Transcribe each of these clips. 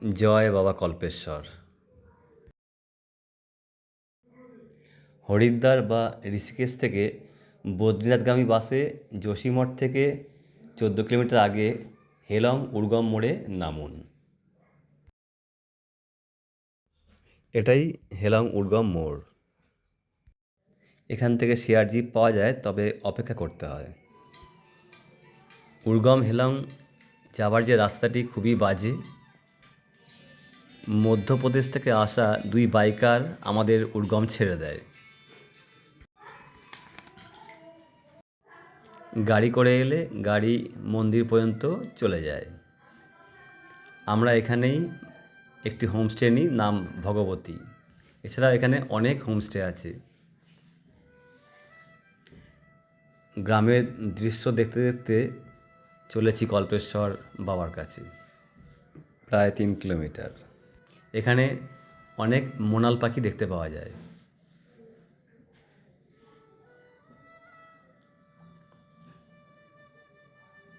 জয় বাবা কল্পেশ্বর। হরিদ্বার বা ঋষিকেশ থেকে বদ্রীনাথগামী বাসে যোশীমঠ থেকে 14 কিলোমিটার আগে হেলং উর্গম মোড়ে নামুন। এটাই হেলং উর্গম মোড়। এখান থেকে শেয়ার জিপ পাওয়া যায়, তবে অপেক্ষা করতে হয়। উর্গম হেলং যাবার যে রাস্তাটি খুবই বাজে। মধ্যপ্রদেশ থেকে আসা 2 বাইকার আমাদের উর্গম ছেড়ে দেয়। গাড়ি করে এলে গাড়ি মন্দির পর্যন্ত চলে যায়। আমরা এখানেই একটি হোমস্টে নিই, নাম ভগবতী। এছাড়া এখানে অনেক হোমস্টে আছে। গ্রামের দৃশ্য দেখতে দেখতে চলেছি কল্পেশ্বর বাবার কাছে, প্রায় 3 কিলোমিটার। এখানে অনেক মোনাল পাখি দেখতে পাওয়া যায়।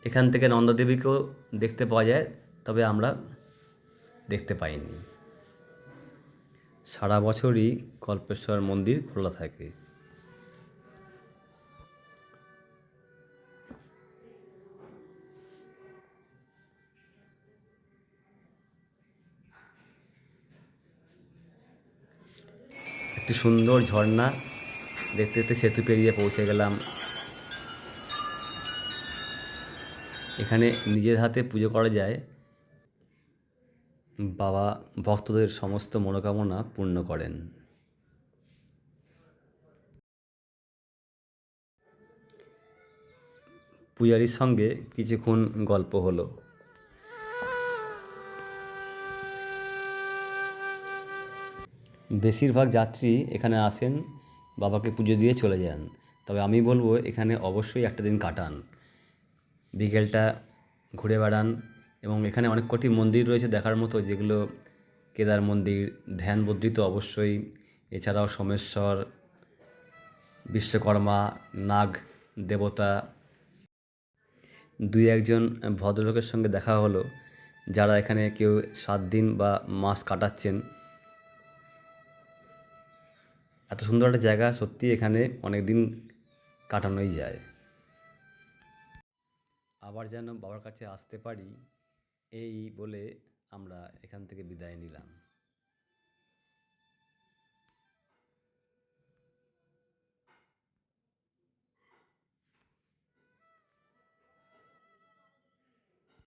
এখান থেকে নন্দাদেবীকেও দেখতে পাওয়া যায়, তবে আমরা দেখতে পাইনি। সারা বছরই কল্পেশ্বর মন্দির খোলা থাকে। একটি সুন্দর ঝর্ণা দেখতে দেখতে সেতু পেরিয়ে পৌঁছে গেলাম। এখানে নিজের হাতে পুজো করা যায়। বাবা ভক্তদের সমস্ত মনোকামনা পূর্ণ করেন। পূজারীর সঙ্গে কিছুক্ষণ গল্প হলো। বেশিরভাগ যাত্রী এখানে আসেন, বাবাকে পুজো দিয়ে চলে যান। তবে আমি বলবো এখানে অবশ্যই একটা দিন কাটান, বিকেলটা ঘুরে বেড়ান। এবং এখানে অনেক কটি মন্দির রয়েছে দেখার মতো, যেগুলো কেদার মন্দির, ধ্যান বদ্রী তো অবশ্যই, এছাড়াও সোমেশ্বর, বিশ্বকর্মা, নাগ দেবতা। 2-1জন ভদ্রলোকের সঙ্গে দেখা হলো, যারা এখানে কেউ 7 দিন বা মাস কাটাচ্ছেন। এত সুন্দর একটা জায়গা, সত্যি এখানে অনেক দিন কাটানোই যায়। আবার যেন বাবার কাছে আসতে পারি, এই বলে আমরা এখান থেকে বিদায় নিলাম।